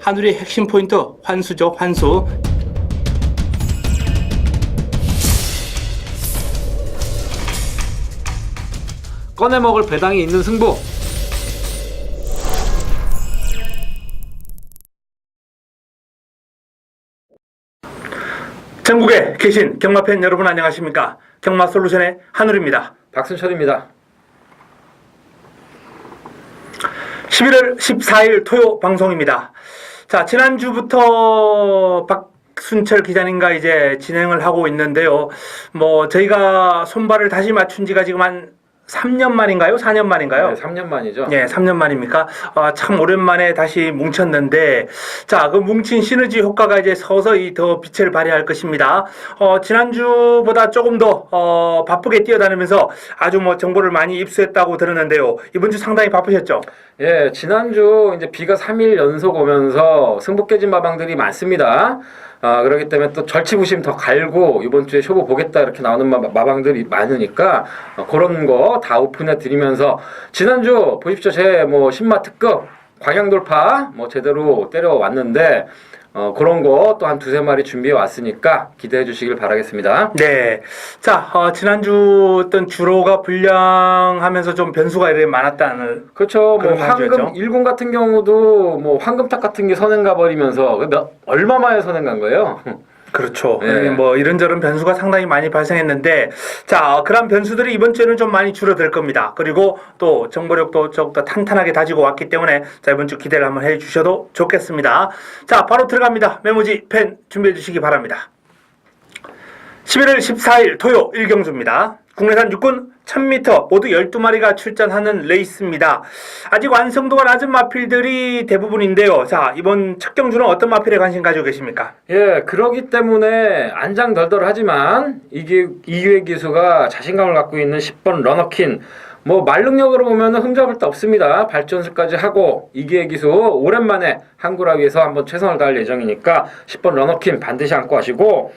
한울의 핵심 포인트 환수죠, 환수. 꺼내 먹을 배당이 있는 승부. 전국에 계신 경마팬 여러분 안녕하십니까? 경마솔루션의 한울입니다. 박순철입니다. 11월 14일 토요 방송입니다. 자, 지난주부터 박순철 기자님과 이제 진행을 하고 있는데요. 저희가 손발을 다시 맞춘 지가 지금 한 3년 만인가요? 4년 만인가요? 네, 3년 만이죠. 네, 3년 만입니까? 참 오랜만에 다시 뭉쳤는데, 자, 그 뭉친 시너지 효과가 이제 서서히 더 빛을 발휘할 것입니다. 지난주보다 조금 더, 바쁘게 뛰어다니면서 아주 정보를 많이 입수했다고 들었는데요. 이번 주 상당히 바쁘셨죠? 예, 지난주 이제 비가 3일 연속 오면서 승부 깨진 마방들이 많습니다. 그렇기 때문에 또 절치부심 더 갈고 이번 주에 쇼부 보겠다 이렇게 나오는 마방들이 많으니까 그런 거 다 오픈해 드리면서 지난주 보십시오. 제 신마 특급 광양 돌파 제대로 때려왔는데 그런 거 또 한 두세 마리 준비해 왔으니까 기대해 주시길 바라겠습니다. 네. 자, 지난주 어떤 주로가 불량하면서 좀 변수가 이렇게 많았다는. 그렇죠. 황금 황금 일군 같은 경우도 황금탁 같은 게 선행 가버리면서 얼마 만에 선행 간 거예요? 그렇죠. 네. 이런저런 변수가 상당히 많이 발생했는데, 자, 그런 변수들이 이번 주에는 좀 많이 줄어들 겁니다. 그리고 또 정보력도 더욱더 탄탄하게 다지고 왔기 때문에, 자, 이번 주 기대를 한번 해 주셔도 좋겠습니다. 자, 바로 들어갑니다. 메모지 펜 준비해 주시기 바랍니다. 11월 14일 토요 1경주입니다. 국내산 육군 1000m 모두 12마리가 출전하는 레이스입니다. 아직 완성도가 낮은 마필들이 대부분인데요. 자, 이번 첫 경주는 어떤 마필에 관심 가지고 계십니까? 예, 그러기 때문에 안장덜덜하지만 이규의 기수가 자신감을 갖고 있는 10번 러너킨 말 능력으로 보면은 흠잡을 데 없습니다. 발전수까지 하고 이기의 기수 오랜만에 한구라위에서 한번 최선을 다할 예정이니까 10번 러너킨 반드시 안고 하시고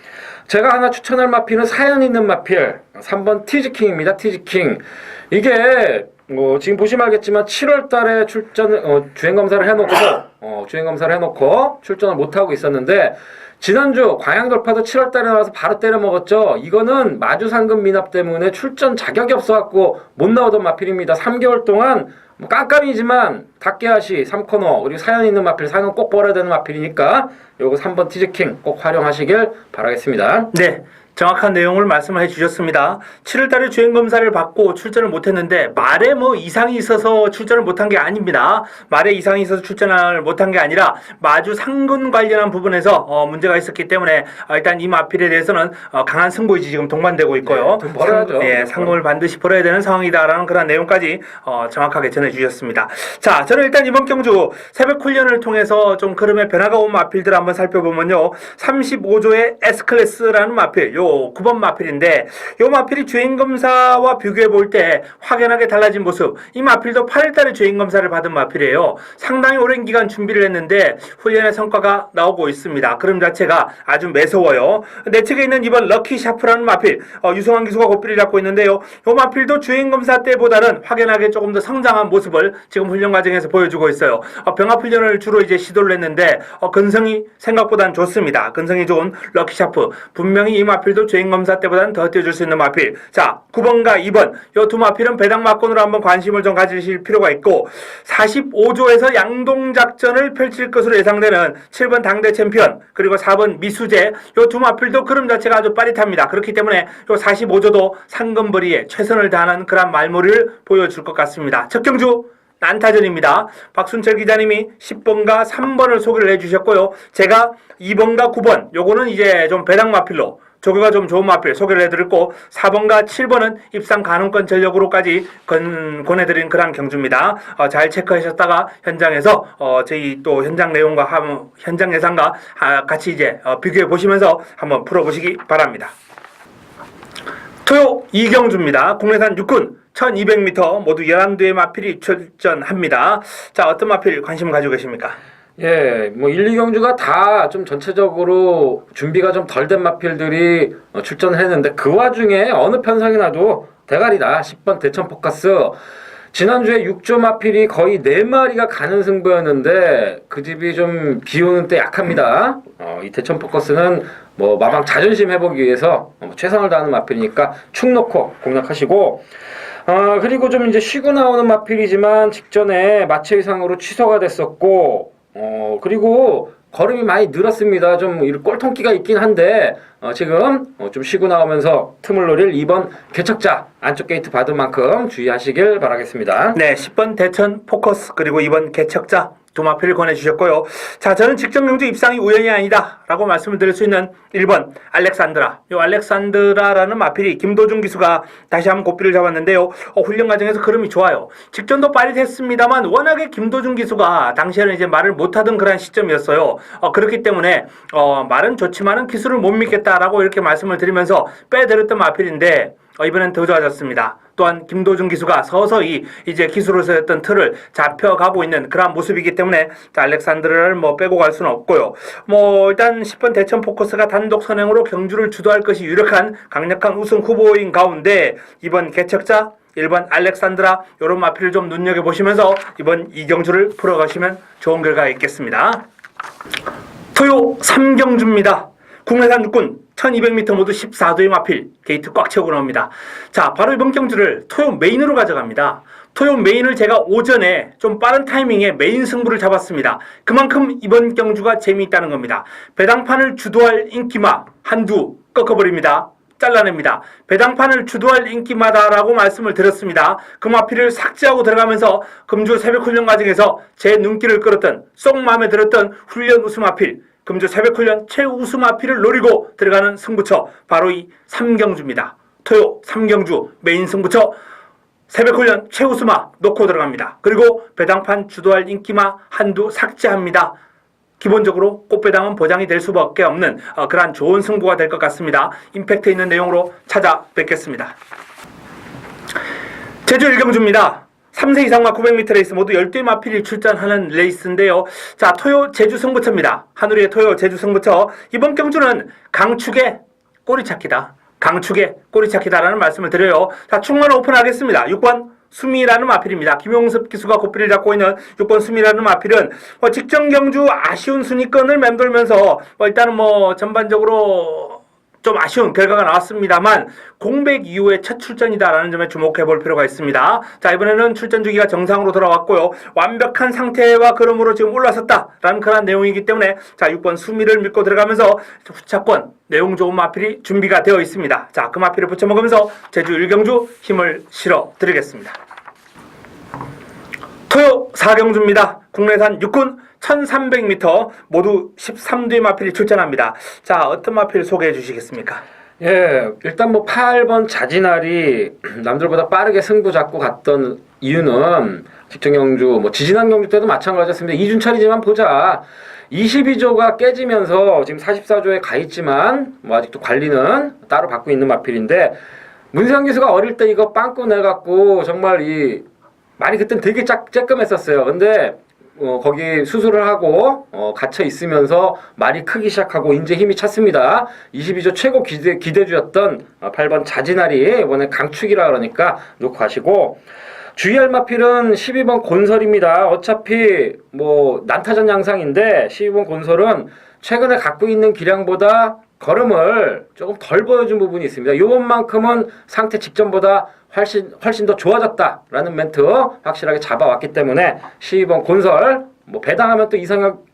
제가 하나 추천할 마필은 사연 있는 마필 3번 티즈킹입니다. 티즈킹 이게 지금 보시면 알겠지만 7월 달에 주행검사를 해놓고 출전을 못하고 있었는데 지난주 광양 돌파도 7월 달에 나와서 바로 때려 먹었죠. 이거는 마주 상금 미납 때문에 출전 자격이 없어갖고 못 나오던 마필입니다. 3개월 동안 깜깜이지만 닭게하시 3코너 그리고 사연 있는 마필 상은 꼭 벌어야 되는 마필이니까 요거 3번 티즈킹 꼭 활용하시길 바라겠습니다. 네. 정확한 내용을 말씀해 주셨습니다. 7월 달에 주행검사를 받고 출전을 못했는데 말에 이상이 있어서 출전을 못한 게 아닙니다. 말에 이상이 있어서 출전을 못한 게 아니라 마주 상근 관련한 부분에서 문제가 있었기 때문에 일단 이 마필에 대해서는 강한 승부의지 지금 동반되고 있고요. 네, 돈 벌어야죠. 상금을 반드시 벌어야 되는 상황이다라는 그런 내용까지 정확하게 전해 주셨습니다. 자, 저는 일단 이번 경주 새벽 훈련을 통해서 좀 흐름의 변화가 온 마필들을 한번 살펴보면요. 35조의 S클래스라는 마필 9번 마필인데 이 마필이 주행검사와 비교해 볼 때 확연하게 달라진 모습. 이 마필도 8월달에 주행검사를 받은 마필이에요. 상당히 오랜 기간 준비를 했는데 훈련의 성과가 나오고 있습니다. 그럼 자체가 아주 매서워요. 내 측에 있는 이번 럭키 샤프라는 마필 유성환 기수가 고삐를 잡고 있는데요. 이 마필도 주행검사 때보다는 확연하게 조금 더 성장한 모습을 지금 훈련 과정에서 보여주고 있어요. 병합 훈련을 주로 이제 시도를 했는데 근성이 생각보다는 좋습니다. 근성이 좋은 럭키 샤프. 분명히 이 마필도 주행검사 때보다는 더 뛰어줄 수 있는 마필. 자, 9번과 2번 이 두 마필은 배당 막권으로 한번 관심을 좀 가지실 필요가 있고 45조에서 양동작전을 펼칠 것으로 예상되는 7번 당대 챔피언 그리고 4번 미수재 이 두 마필도 그림 자체가 아주 빠릿합니다. 그렇기 때문에 이 45조도 상금벌이에 최선을 다하는 그런 말머리를 보여줄 것 같습니다. 첫 경주 난타전입니다. 박순철 기자님이 10번과 3번을 소개를 해주셨고요. 제가 2번과 9번 요거는 이제 좀 배당 마필로 조교가 좀 좋은 마필 소개를 해드렸고 4번과 7번은 입상 가능권 전력으로까지 권해드린 그런 경주입니다. 잘 체크하셨다가 현장에서 저희 또 현장 내용과 현장 예상과 같이 이제 비교해 보시면서 한번 풀어보시기 바랍니다. 토요 2경주입니다. 국내산 육군 1200m 모두 11대의 마필이 출전합니다. 자, 어떤 마필 관심 가지고 계십니까? 예, 1, 2경주가 다 좀 전체적으로 준비가 좀 덜 된 마필들이 출전을 했는데 그 와중에 어느 편성이 나도 대가리다 10번 대천 포커스 지난주에 6조 마필이 거의 4마리가 가는 승부였는데 그 집이 좀 비 오는 때 약합니다. 이태천 포커스는 뭐 마방 자존심 회복이 위해서 최선을 다하는 마필이니까 축 넣고 공략하시고 그리고 좀 이제 쉬고 나오는 마필이지만 직전에 마체 이상으로 취소가 됐었고 그리고 걸음이 많이 늘었습니다. 좀 꼴통기가 있긴 한데 지금 좀 쉬고 나오면서 틈을 노릴 2번 개척자 안쪽 게이트 받은 만큼 주의하시길 바라겠습니다. 네, 10번 대천 포커스 그리고 2번 개척자 두 마필을 권해주셨고요. 자, 저는 직전 경주 입상이 우연이 아니다 라고 말씀을 드릴 수 있는 1번 알렉산드라. 이 알렉산드라라는 마필이 김도중 기수가 다시 한번 고삐를 잡았는데요. 훈련 과정에서 흐름이 좋아요. 직전도 빠릿했습니다만 워낙에 김도중 기수가 당시에는 이제 말을 못하던 그런 시점이었어요. 그렇기 때문에 말은 좋지만은 기술을 못 믿겠다라고 이렇게 말씀을 드리면서 빼드렸던 마필인데 이번엔 더 좋아졌습니다. 또한 김도중 기수가 서서히 이제 기수로서였던 틀을 잡혀가고 있는 그런 모습이기 때문에 알렉산드라를 뭐 빼고 갈 수는 없고요. 뭐 일단 10번 대천 포커스가 단독 선행으로 경주를 주도할 것이 유력한 강력한 우승 후보인 가운데 이번 개척자 1번 알렉산드라 이런 마필을 좀 눈여겨보시면서 이번 이경주를 풀어가시면 좋은 결과가 있겠습니다. 토요 3경주입니다. 국내산 육군 1200m 모두 14도의 마필 게이트 꽉 채우고 나옵니다. 자, 바로 이번 경주를 토요 메인으로 가져갑니다. 토요 메인을 제가 오전에 좀 빠른 타이밍에 메인 승부를 잡았습니다. 그만큼 이번 경주가 재미있다는 겁니다. 배당판을 주도할 인기마 한두 꺾어버립니다. 잘라냅니다. 배당판을 주도할 인기마다라고 말씀을 드렸습니다. 그 마필을 삭제하고 들어가면서 금주 새벽 훈련 과정에서 제 눈길을 끌었던 쏙 마음에 들었던 훈련 우수 마필 금주 새벽훈련 최우수 마필을 노리고 들어가는 승부처 바로 이 3경주입니다. 토요 3경주 메인 승부처 새벽훈련 최우수마 놓고 들어갑니다. 그리고 배당판 주도할 인기마 한두 삭제합니다. 기본적으로 꽃배당은 보장이 될 수밖에 없는 그러한 좋은 승부가 될 것 같습니다. 임팩트 있는 내용으로 찾아뵙겠습니다. 제주 1경주입니다. 3세 이상과 900m 레이스 모두 12의 마필이 출전하는 레이스인데요. 자, 토요 제주 승부처입니다. 한우리의 토요 제주 승부처. 이번 경주는 강축의 꼬리찾기다. 강축의 꼬리찾기다라는 말씀을 드려요. 자, 충만 오픈하겠습니다. 6번 수미라는 마필입니다. 김용섭 기수가 고삐를 잡고 있는 6번 수미라는 마필은 직전 경주 아쉬운 순위권을 맴돌면서 일단은 전반적으로 좀 아쉬운 결과가 나왔습니다만 공백 이후에 첫 출전이다라는 점에 주목해 볼 필요가 있습니다. 자, 이번에는 출전 주기가 정상으로 돌아왔고요. 완벽한 상태와 걸음으로 지금 올라섰다라는 그런 내용이기 때문에 자, 6번 수미를 믿고 들어가면서 후차권 내용 좋은 마필이 준비가 되어 있습니다. 자, 그 마필을 붙여먹으면서 제주 1경주 힘을 실어 드리겠습니다. 토요 4경주입니다. 국내산 육군 1300m 모두 13도의 마필이 출전합니다. 자, 어떤 마필 소개해 주시겠습니까? 예, 일단 8번 자진알이 남들보다 빠르게 승부 잡고 갔던 이유는 직전 경주, 지지난 경주 때도 마찬가지였습니다. 이준철이지만 보자. 22조가 깨지면서 지금 44조에 가 있지만 아직도 관리는 따로 받고 있는 마필인데 문세영 기수가 어릴 때 이거 빵꾸 내갖고 정말 말이 그땐 되게 쬐끔했었어요. 근데 거기 수술을 하고 갇혀 있으면서 말이 크기 시작하고 이제 힘이 찼습니다. 22조 최고 기대주였던 8번 자진알이 이번에 강축이라 그러니까 놓고 가시고 주의할 마필은 12번 곤설입니다. 어차피 난타전 양상인데 12번 곤설은 최근에 갖고 있는 기량보다 걸음을 조금 덜 보여준 부분이 있습니다. 요번만큼은 상태 직전보다 훨씬 더 좋아졌다라는 멘트 확실하게 잡아왔기 때문에 12번 곤설 배당하면 또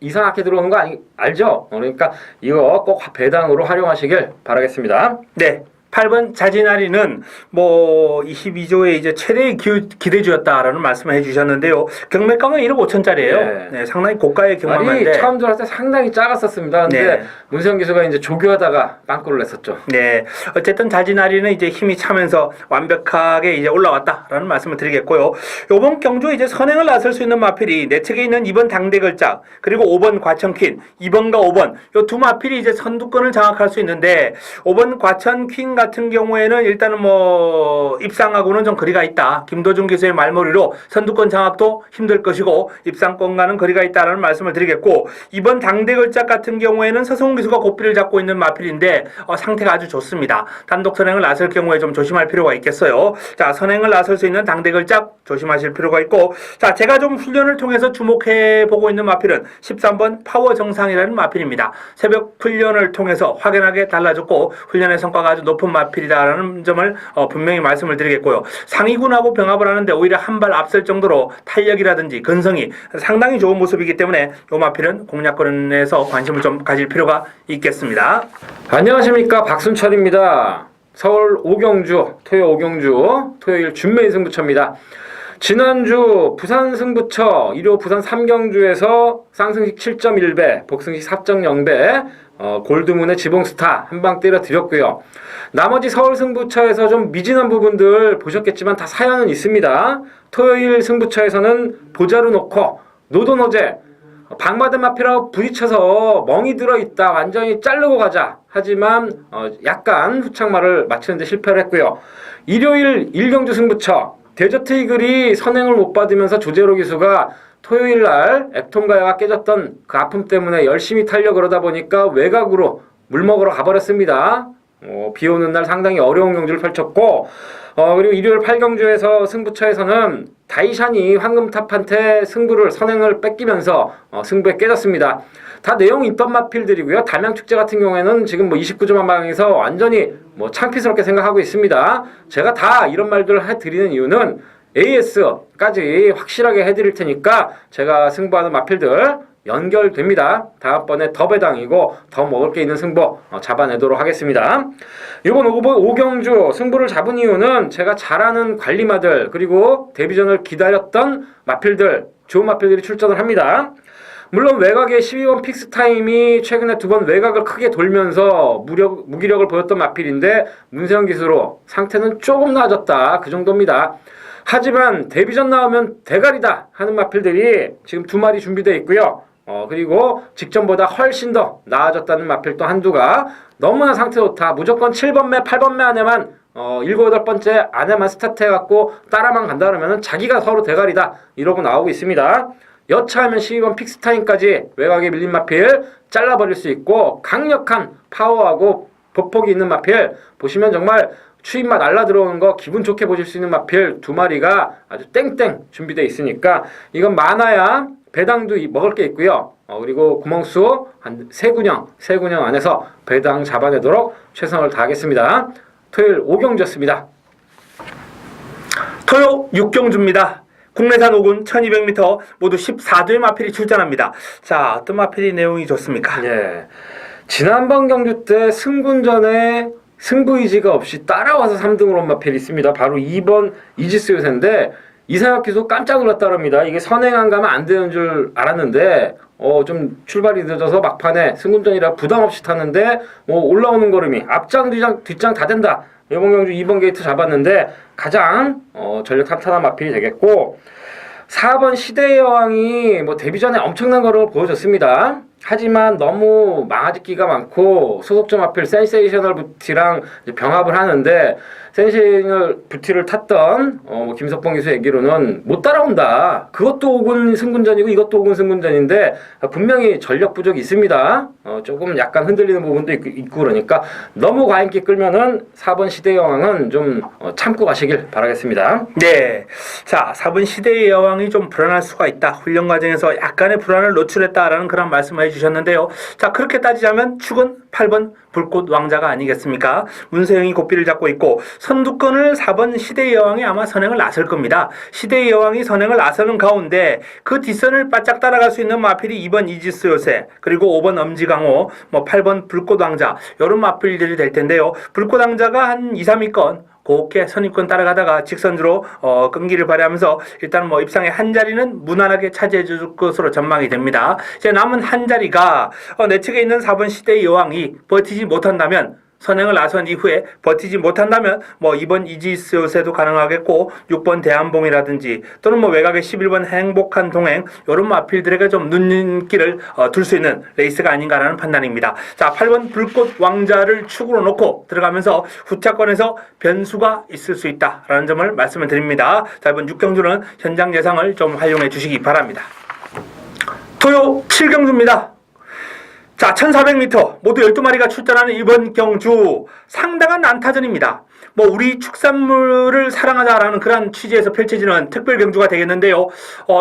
이상하게 들어오는 거 알죠? 그러니까 이거 꼭 배당으로 활용하시길 바라겠습니다. 네. 8번 자진아리는 22조의 이제 최대의 기대주였다라는 말씀을 해주셨는데요. 경매가는 1억 5천짜리예요. 네. 네, 상당히 고가의 경매인데 처음 들어왔을 때 상당히 작았었습니다. 근데 네. 문세영 기수가 이제 조교하다가 빵꾸를 냈었죠. 네, 어쨌든 자진아리는 이제 힘이 차면서 완벽하게 이제 올라왔다라는 말씀을 드리겠고요. 이번 경주에 이제 선행을 나설 수 있는 마필이 내측에 있는 2번 당대걸작 그리고 5번 과천퀸, 2번과 5번 이 두 마필이 이제 선두권을 장악할 수 있는데 5번 과천퀸 같은 경우에는 일단은 뭐 입상하고는 좀 거리가 있다. 김도중 기수의 말머리로 선두권 장악도 힘들 것이고 입상권과는 거리가 있다라는 말씀을 드리겠고, 이번 당대걸작 같은 경우에는 서성훈 기수가 고삐를 잡고 있는 마필인데 상태가 아주 좋습니다. 단독 선행을 나설 경우에 좀 조심할 필요가 있겠어요. 자, 선행을 나설 수 있는 당대걸작 조심하실 필요가 있고, 자, 제가 좀 훈련을 통해서 주목해 보고 있는 마필은 13번 파워 정상이라는 마필입니다. 새벽 훈련을 통해서 확연하게 달라졌고 훈련의 성과가 아주 높은 마필이다라는 점을 분명히 말씀을 드리겠고요. 상위군하고 병합을 하는데 오히려 한 발 앞설 정도로 탄력이라든지 근성이 상당히 좋은 모습이기 때문에 이 마필은 공략권에서 관심을 좀 가질 필요가 있겠습니다. 안녕하십니까, 박순철입니다. 서울 오경주, 토요일 준메인 승부처입니다. 지난주 부산 승부처 1호 부산 3경주에서 쌍승식 7.1배, 복승식 4.0배, 골드문의 지봉스타 한 방 때려 드렸고요. 나머지 서울 승부처에서 좀 미진한 부분들 보셨겠지만 다 사연은 있습니다. 토요일 승부처에서는 보자루 놓고 노도노제 방마든 마피라고 부딪혀서 멍이 들어있다, 완전히 자르고 가자 하지만 약간 후착말을 맞추는데 실패를 했고요. 일요일 1경주 승부처 데저트 이글이 선행을 못 받으면서 조재로 기수가 토요일날 액통가야가 깨졌던 그 아픔 때문에 열심히 타려 그러다 보니까 외곽으로 물 먹으러 가버렸습니다. 비 오는 날 상당히 어려운 경주를 펼쳤고, 그리고 일요일 8경주에서 승부처에서는 다이샨이 황금탑한테 선행을 뺏기면서 승부에 깨졌습니다. 다 내용이 있던 마필들이고요. 담양축제 같은 경우에는 지금 29점 한방에서 완전히 창피스럽게 생각하고 있습니다. 제가 다 이런 말들을 해드리는 이유는 AS까지 확실하게 해드릴 테니까 제가 승부하는 마필들 연결됩니다. 다음번에 더 배당이고 더 먹을 게 있는 승부 잡아내도록 하겠습니다. 이번 5경주 승부를 잡은 이유는 제가 잘 아는 관리마들 그리고 데뷔전을 기다렸던 마필들, 좋은 마필들이 출전을 합니다. 물론 외곽의 12번 픽스타임이 최근에 2번 외곽을 크게 돌면서 무기력을 보였던 마필인데 문세영 기수로 상태는 조금 나아졌다, 그 정도입니다. 하지만 데뷔전 나오면 대가리다 하는 마필들이 지금 2마리 준비되어 있고요. 그리고 직전보다 훨씬 더 나아졌다는 마필 또 한두가 너무나 상태 좋다, 무조건 7번매 8번매 안에만 7, 8번째 안에만 스타트해갖고 따라만 간다 그러면 자기가 서로 대가리다 이러고 나오고 있습니다. 여차하면 12번 픽스타임까지 외곽에 밀린 마필 잘라버릴 수 있고, 강력한 파워하고 보폭이 있는 마필 보시면 정말 추임맛 날라 들어오는 거 기분 좋게 보실 수 있는 마필 2마리가 아주 땡땡 준비되어 있으니까 이건 많아야 배당도 먹을 게 있고요. 그리고 구멍수 한 3군형 안에서 배당 잡아내도록 최선을 다하겠습니다. 토요일 5경주였습니다. 토요 6경주입니다. 국내산 5군 1200m 모두 14도의 마필이 출전합니다. 자, 어떤 마필이 내용이 좋습니까? 예. 지난번 경주 때 승군전에 승부 의지가 없이 따라와서 3등으로 온 마필이 있습니다. 바로 2번 이지스 요새인데 이상혁 기수 깜짝 놀랐다 그럽니다. 이게 선행 안 가면 안 되는 줄 알았는데 좀 출발이 늦어서 막판에 승군전이라 부담 없이 탔는데 올라오는 걸음이 앞장 뒷장 다 된다. 이번 경주 2번 게이트 잡았는데 가장 전력 탄탄한 마필이 되겠고, 4번 시대의 여왕이 데뷔전에 엄청난 걸음을 보여줬습니다. 하지만 너무 망아짓기가 많고 소속점 마필 센세이셔널 부티랑 병합을 하는데, 센세이셔널 부티를 탔던 김석봉 기수 얘기로는 못 따라온다. 그것도 5군 승군전이고 이것도 5군 승군전인데 분명히 전력 부족이 있습니다. 조금 약간 흔들리는 부분도 있고 그러니까 너무 과인기 끌면은 4번 시대의 여왕은 좀 참고 가시길 바라겠습니다. 네, 자, 4번 시대의 여왕이 좀 불안할 수가 있다. 훈련 과정에서 약간의 불안을 노출했다라는 그런 말씀을 해주셨는데요. 자, 그렇게 따지자면 축은 8번 불꽃 왕자가 아니겠습니까? 문세영이 고삐를 잡고 있고 선두권을 4번 시대의 여왕이 아마 선행을 나설 겁니다. 시대의 여왕이 선행을 나서는 가운데 그 뒷선을 바짝 따라갈 수 있는 마필이 2번 이지스 요새, 그리고 5번 엄지강호, 8번 불꽃 왕자, 이런 마필들이 될 텐데요. 불꽃 왕자가 한 2, 3위권 곱게 선입권 따라가다가 직선으로 끈기를 발휘하면서 일단 입상의 한 자리는 무난하게 차지해 줄 것으로 전망이 됩니다. 이제 남은 한 자리가 내측에 있는 4번 시대의 여왕이 버티지 못한다면 선행을 나선 이후에 버티지 못한다면 뭐 2번 이지스 요새도 가능하겠고 6번 대한봉이라든지 또는 뭐 외곽의 11번 행복한 동행 이런 마필들에게 좀 눈길을 둘 수 있는 레이스가 아닌가라는 판단입니다. 자, 8번 불꽃 왕자를 축으로 놓고 들어가면서 후차권에서 변수가 있을 수 있다라는 점을 말씀을 드립니다. 자, 이번 6경주는 현장 예상을 좀 활용해 주시기 바랍니다. 토요 7경주입니다. 자, 1400m 모두 12마리가 출전하는 이번 경주 상당한 난타전입니다. 뭐 우리 축산물을 사랑하자라는 그런 취지에서 펼쳐지는 특별 경주가 되겠는데요.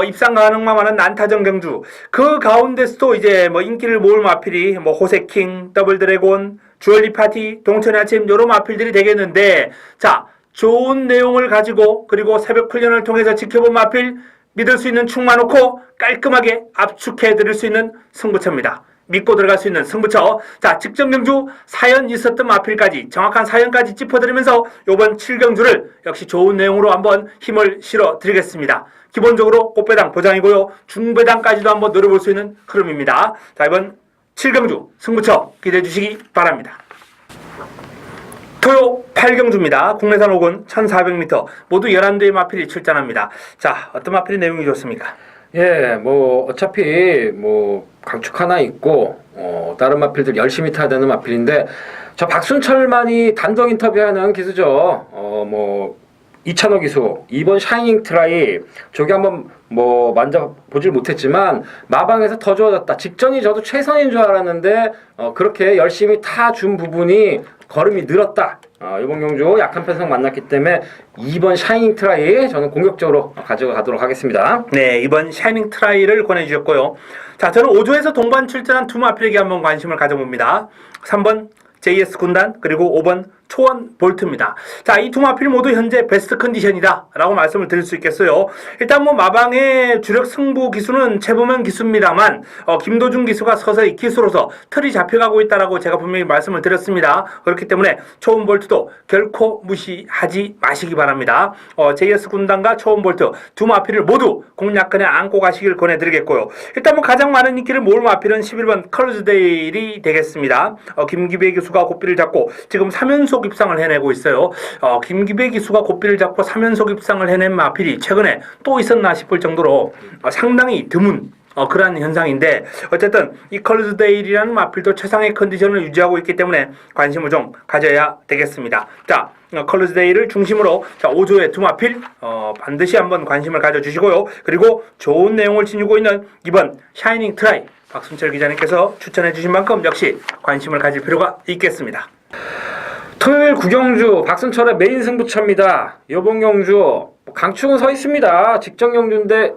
입상 가능만 많은 난타전 경주. 그 가운데서도 이제 뭐 인기를 모을 마필이 뭐 호세킹, 더블드래곤, 주얼리 파티, 동천의 아침 요런 마필들이 되겠는데, 자, 좋은 내용을 가지고 그리고 새벽 훈련을 통해서 지켜본 마필 믿을 수 있는 축만 놓고 깔끔하게 압축해 드릴 수 있는 승부처입니다. 믿고 들어갈 수 있는 승부처. 자, 직전 경주 사연 있었던 마필까지 정확한 사연까지 짚어드리면서 이번 7경주를 역시 좋은 내용으로 한번 힘을 실어 드리겠습니다. 기본적으로 꽃배당 보장이고요. 중배당까지도 한번 노려볼 수 있는 흐름입니다. 자, 이번 7경주 승부처 기대해 주시기 바랍니다. 토요 8경주입니다. 국내산 5군 1400m 모두 11대의 마필이 출전합니다. 자, 어떤 마필의 내용이 좋습니까? 예, 뭐 어차피 뭐 강축 하나 있고 다른 마필들 열심히 타야 되는 마필인데 저 박순철만이 단독 인터뷰하는 기수죠. 뭐 이찬호 기수 이번 샤이닝 트라이 저기 한번 뭐 만져보질 못했지만 마방에서 더 좋아졌다. 직전이 저도 최선인 줄 알았는데 그렇게 열심히 타준 부분이 걸음이 늘었다. 이번 경주 약한 편성 만났기 때문에 이번 샤이닝 트라이 저는 공격적으로 가져가도록 하겠습니다. 네, 이번 샤이닝 트라이를 권해주셨고요. 자, 저는 5조에서 동반 출전한 두 마필에게 한번 관심을 가져봅니다. 3번 JS 군단 그리고 5번 초원 볼트입니다. 자, 이 두 마필 모두 현재 베스트 컨디션이다 라고 말씀을 드릴 수 있겠어요. 일단 뭐 마방의 주력 승부 기수는 최보면 기수입니다만 김도중 기수가 서서히 기수로서 틀이 잡혀가고 있다라고 제가 분명히 말씀을 드렸습니다. 그렇기 때문에 초원 볼트도 결코 무시하지 마시기 바랍니다. JS 군단과 초원 볼트 두 마필을 모두 공략권에 안고 가시길 권해드리겠고요. 일단 뭐 가장 많은 인기를 모을 마필은 11번 컬러즈데일이 되겠습니다. 김기배 기수가 고삐를 잡고 지금 3연속 입상을 해내고 있어요. 김기배 기수가 고삐를 잡고 3연속 입상을 해낸 마필이 최근에 또 있었나 싶을 정도로 상당히 드문 그러한 현상인데, 어쨌든 이 컬러즈데일이라는 마필도 최상의 컨디션을 유지하고 있기 때문에 관심을 좀 가져야 되겠습니다. 자, 컬러즈데일을 중심으로 자 5조의 두 마필 반드시 한번 관심을 가져주시고요. 그리고 좋은 내용을 지니고 있는 이번 샤이닝 트라이 박순철 기자님께서 추천해 주신 만큼 역시 관심을 가질 필요가 있겠습니다. 토요일 구경주 박순철의 메인 승부처입니다. 이번 경주 강축은 서 있습니다. 직전 경주인데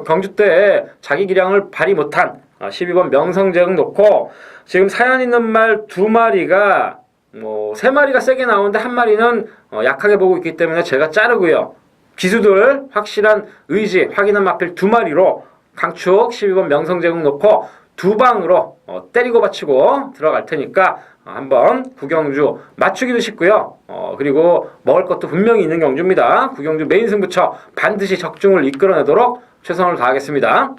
경주 때 자기 기량을 발휘 못한 12번 명성재응 놓고 지금 사연 있는 말 두 마리가 뭐 세 마리가 세게 나오는데 한 마리는 약하게 보고 있기 때문에 제가 자르고요. 기수들 확실한 의지 확인한 마필 두 마리로 강축 12번 명성재응 놓고 두 방으로 때리고 받치고 들어갈 테니까 한번 구경주 맞추기도 쉽고요. 그리고 먹을 것도 분명히 있는 경주입니다. 구경주 메인 승부처 반드시 적중을 이끌어내도록 최선을 다하겠습니다.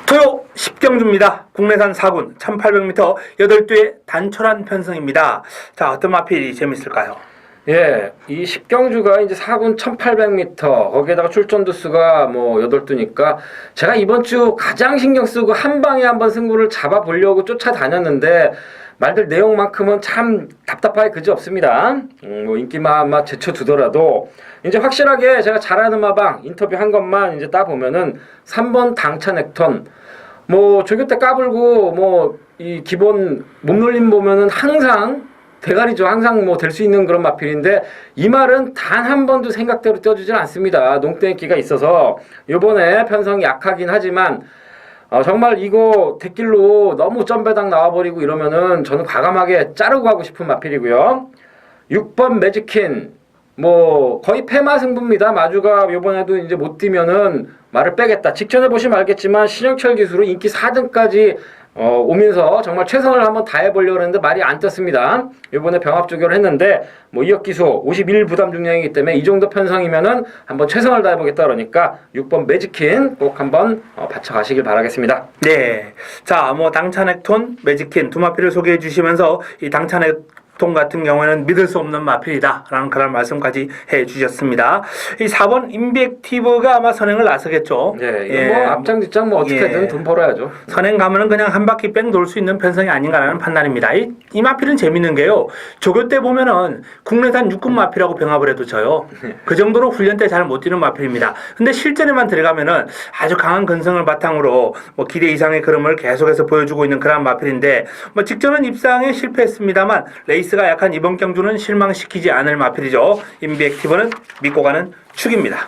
토요 10경주입니다. 국내산 4군 1800m 8두의 단촐한 편성입니다. 자, 어떤 마필이 재밌을까요? 예, 이 10경주가 이제 4군 1800m 거기에다가 출전 두수가 뭐 8두니까 제가 이번 주 가장 신경 쓰고 한 방에 한번 승부를 잡아보려고 쫓아다녔는데 말들 내용만큼은 참 답답하게 그지없습니다. 뭐 인기만 제쳐두더라도 이제 확실하게 제가 잘하는 마방 인터뷰 한 것만 이제 따보면은 3번 당찬 액턴 뭐 조교 때 까불고 뭐 이 기본 몸놀림 보면은 항상 대가리죠. 항상 뭐 될 수 있는 그런 마필인데 이 말은 단 한 번도 생각대로 떼어주질 않습니다. 농땡기가 있어서 요번에 편성이 약하긴 하지만 정말 이거 대길로 너무 점배당 나와버리고 이러면은 저는 과감하게 자르고 가고 싶은 마필이고요. 6번 매직킨 뭐 거의 패마 승부입니다. 마주가 요번에도 이제 못 뛰면은 말을 빼겠다. 직전에 보시면 알겠지만 신영철 기수로 인기 4등까지 오면서 정말 최선을 한번 다해보려고 했는데 말이 안 떴습니다. 이번에 병합 조결을 했는데 뭐 이역 기수 51 부담 중량이기 때문에 이 정도 편성이면은 한번 최선을 다해보겠다 그러니까 6번 매직킨 꼭 한번 받쳐가시길 바라겠습니다. 네, 자, 뭐 당찬액톤, 매직킨 두 마필을 소개해 주시면서 이 당찬액톤 보통 같은 경우에는 믿을 수 없는 마필이다라는 그런 말씀까지 해주셨습니다. 이 4번 인비액티브가 아마 선행을 나서겠죠. 네, 이거 뭐 앞장 뒷장 뭐 어떻게든 돈 벌어야죠. 선행 가면은 그냥 한 바퀴 뺑 돌 수 있는 편성이 아닌가라는 판단입니다. 이 마필은 재밌는 게요. 조교 때 보면은 국내산 육군 마필하고 병합을 해도 져요. 그 정도로 훈련 때 잘 못 뛰는 마필입니다. 근데 실전에만 들어가면은 아주 강한 근성을 바탕으로 뭐 기대 이상의 흐름을 계속해서 보여주고 있는 그런 마필인데 뭐 직전은 입상에 실패했습니다만 레이스가 약한 이번 경주는 실망시키지 않을 마필이죠. 인비액티브는 믿고 가는 축입니다.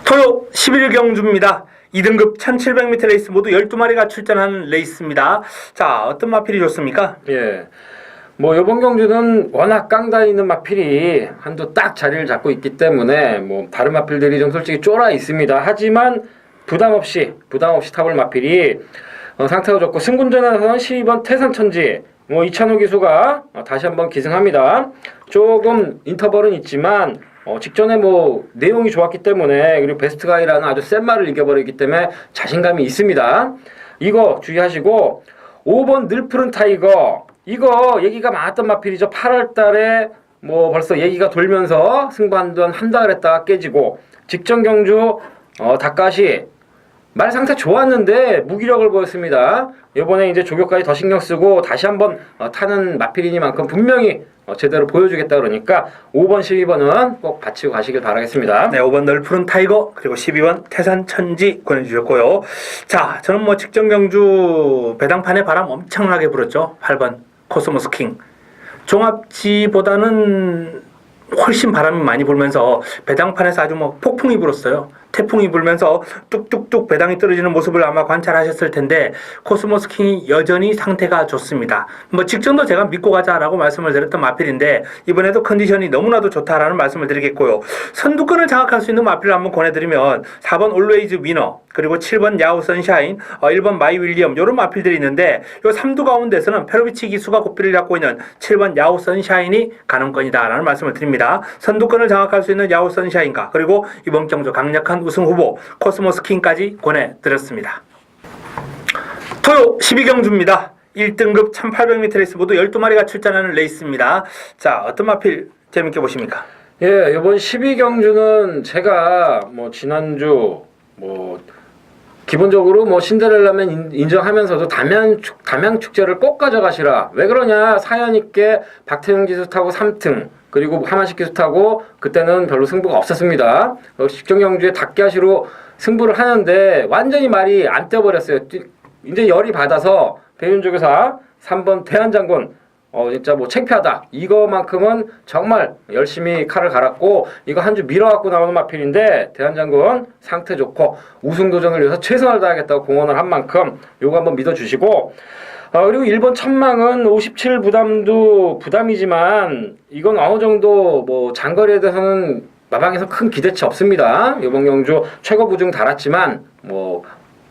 토요 11경주입니다. 2등급 1700m 레이스 모두 12마리가 출전하는 레이스입니다. 자, 어떤 마필이 좋습니까? 예. 뭐 이번 경주는 워낙 깡다 있는 마필이 한두 딱 자리를 잡고 있기 때문에 뭐 다른 마필들이 좀 솔직히 쫄아 있습니다. 하지만 부담 없이 타볼 마필이 상태가 좋고 승군전에서는 12번 태산천지 뭐 이찬호 기수가 다시 한번 기승합니다. 조금 인터벌은 있지만 직전에 뭐 내용이 좋았기 때문에 그리고 베스트가이라는 아주 센 말을 이겨버리기 때문에 자신감이 있습니다. 이거 주의하시고 5번 늘푸른 타이거 이거 얘기가 많았던 마필이죠. 8월 달에 뭐 벌써 얘기가 돌면서 승부한번 한다 그랬다가 깨지고 직전 경주 닭가시 말 상태 좋았는데 무기력을 보였습니다. 이번에 이제 조교까지 더 신경 쓰고 다시 한번 타는 마필이니만큼 분명히 제대로 보여주겠다 그러니까 5번, 12번은 꼭 바치고 가시길 바라겠습니다. 네, 5번 널푸른 타이거 그리고 12번 태산천지 권해주셨고요. 자, 저는 뭐 직전 경주 배당판에 바람 엄청나게 불었죠. 8번 코스모스 킹. 종합지보다는 훨씬 바람이 많이 불면서 배당판에서 아주 뭐 폭풍이 불었어요. 태풍이 불면서 뚝뚝뚝 배당이 떨어지는 모습을 아마 관찰하셨을 텐데 코스모스 킹이 여전히 상태가 좋습니다. 뭐 직전도 제가 믿고 가자라고 말씀을 드렸던 마필인데 이번에도 컨디션이 너무나도 좋다라는 말씀을 드리겠고요. 선두권을 장악할 수 있는 마필을 한번 권해드리면 4번 올웨이즈 위너 그리고 7번 야후 선샤인 1번 마이 윌리엄 이런 마필들이 있는데 요 3두 가운데서는 페로비치 기수가 고삐를 잡고 있는 7번 야후 선샤인이 가능권이다라는 말씀을 드립니다. 선두권을 장악할 수 있는 야후 선샤인과 그리고 이번 경주 강력한 우승 후보 코스모스 킹까지 권해드렸습니다. 토요 12경주입니다. 1등급 1800m 레이스 모두 12마리가 출전하는 레이스입니다. 자, 어떤 마필 재밌게 보십니까? 예, 이번 12경주는 제가 뭐 지난주 뭐 기본적으로 뭐 신데렐라면 인정하면서도 담양 축제를 꼭 가져가시라. 왜 그러냐? 사연 있게 박태영 기수 타고 3등 그리고 하만식 기수 타고 그때는 별로 승부가 없었습니다. 직전 경주에 닭가시로 승부를 하는데 완전히 말이 안 떼어버렸어요. 이제 열이 받아서 배윤조교사 3번 대한장군 진짜 뭐 창피하다. 이거만큼은 정말 열심히 칼을 갈았고 이거 한 주 밀어갖고 나오는 마필인데 대한장군 상태 좋고 우승 도전을 위해서 최선을 다하겠다고 공언을 한 만큼 요거 한번 믿어주시고 그리고 1번 천망은 57 부담도 부담이지만 이건 어느 정도 뭐 장거리에 대해서는 마방에서 큰 기대치 없습니다. 이번 경주 최고 부중 달았지만 뭐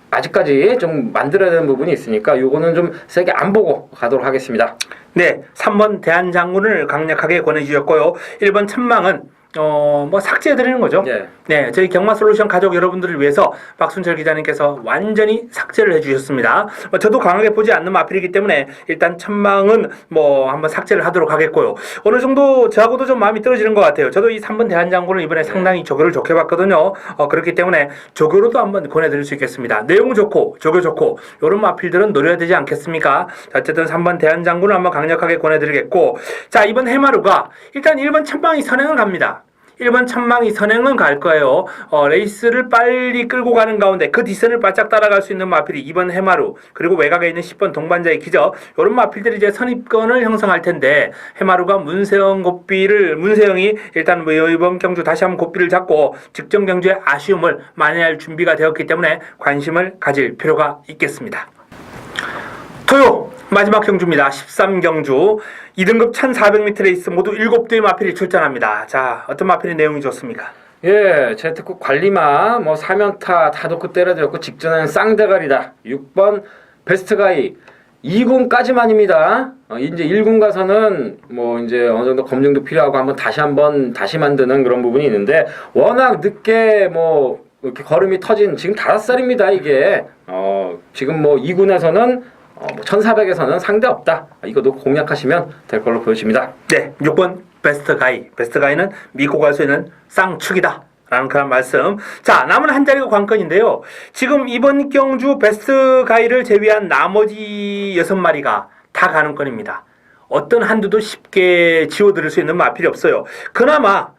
아직까지 좀 만들어야 되는 부분이 있으니까 요거는 좀 세게 안 보고 가도록 하겠습니다. 네, 3번 대한장군을 강력하게 권해주셨고요. 1번 천망은 뭐 삭제해드리는 거죠. 네, 저희 경마솔루션 가족 여러분들을 위해서 박순철 기자님께서 완전히 삭제를 해주셨습니다. 저도 강하게 보지 않는 마필이기 때문에 일단 천망은 뭐 한번 삭제를 하도록 하겠고요. 어느 정도 저하고도 좀 마음이 떨어지는 것 같아요. 저도 이 3번 대한장군을 이번에 상당히 조교를 좋게 봤거든요. 그렇기 때문에 조교로도 한번 권해드릴 수 있겠습니다. 내용 좋고 조교 좋고 이런 마필들은 노려야 되지 않겠습니까? 자, 어쨌든 3번 대한장군을 한번 강력하게 권해드리겠고, 자, 이번 해마루가 일단 1번 천망이 선행을 갑니다. 1번 천망이 선행은 갈 거예요. 레이스를 빨리 끌고 가는 가운데 그 뒷선을 바짝 따라갈 수 있는 마필이 2번 해마루 그리고 외곽에 있는 10번 동반자의 기적 이런 마필들이 이제 선입권을 형성할 텐데 해마루가 문세영이 일단 뭐 이번 경주 다시 한번 고삐를 잡고 직전 경주의 아쉬움을 만회할 준비가 되었기 때문에 관심을 가질 필요가 있겠습니다. 토요 마지막 경주입니다. 13경주 2등급 1400m 레이스 모두 7대의 마필이 출전합니다. 자, 어떤 마필의 내용이 좋습니까? 예, 제트급 관리마 뭐 사면타 다도크 때려들었고 직전에는 쌍대가리다. 6번 베스트가이 2군까지만입니다. 이제 1군 가서는 뭐 이제 어느 정도 검증도 필요하고 다시 만드는 그런 부분이 있는데 워낙 늦게 뭐 이렇게 걸음이 터진 지금 5살입니다. 이게 지금 뭐 2군에서는 뭐 1400에서는 상대 없다. 이것도 공략하시면 될 걸로 보여집니다. 네, 6번 베스트 가이. 베스트 가이는 믿고 갈 수 있는 쌍축이다. 라는 그런 말씀. 자, 남은 한 자리가 관건인데요. 지금 이번 경주 베스트 가이를 제외한 나머지 6마리가 다 가능권입니다. 어떤 한두도 쉽게 지워드릴 수 있는 마필이 없어요. 그나마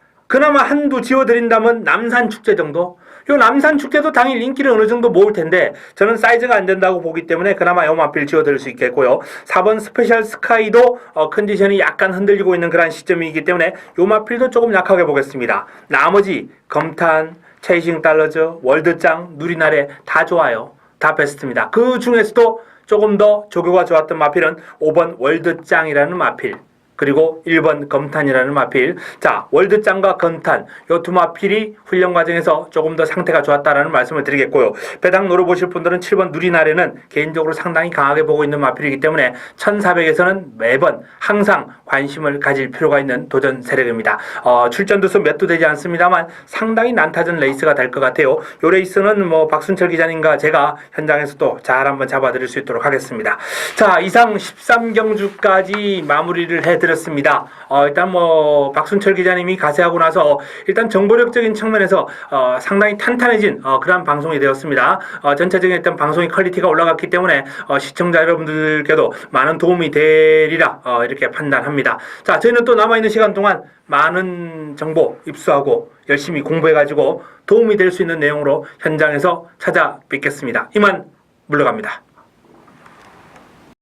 한두 지워드린다면 남산축제 정도? 요 남산축제도 당일 인기를 어느 정도 모을 텐데 저는 사이즈가 안 된다고 보기 때문에 그나마 요 마필 지워드릴 수 있겠고요. 4번 스페셜 스카이도 컨디션이 약간 흔들리고 있는 그런 시점이기 때문에 요 마필도 조금 약하게 보겠습니다. 나머지 검탄, 체이싱 달러즈, 월드짱, 누리나래 다 좋아요. 다 베스트입니다. 그 중에서도 조금 더 조교가 좋았던 마필은 5번 월드짱이라는 마필, 그리고 1번 검탄이라는 마필. 자, 월드짱과 검탄 요 두 마필이 훈련 과정에서 조금 더 상태가 좋았다라는 말씀을 드리겠고요. 배당 노려보실 분들은 7번 누리나래는 개인적으로 상당히 강하게 보고 있는 마필이기 때문에 1400에서는 매번 항상 관심을 가질 필요가 있는 도전 세력입니다. 출전 두수 몇 도 되지 않습니다만 상당히 난타전 레이스가 될 것 같아요. 요 레이스는 뭐 박순철 기자님과 제가 현장에서도 잘 한번 잡아드릴 수 있도록 하겠습니다. 자, 이상 13경주까지 마무리를 해드렸습니다. 일단 뭐 박순철 기자님이 가세하고 나서 일단 정보력적인 측면에서 상당히 탄탄해진 그러한 방송이 되었습니다. 전체적인 일단 방송의 퀄리티가 올라갔기 때문에 시청자 여러분들께도 많은 도움이 되리라 이렇게 판단합니다. 자, 저희는 또 남아있는 시간 동안 많은 정보 입수하고 열심히 공부해가지고 도움이 될 수 있는 내용으로 현장에서 찾아뵙겠습니다. 이만 물러갑니다.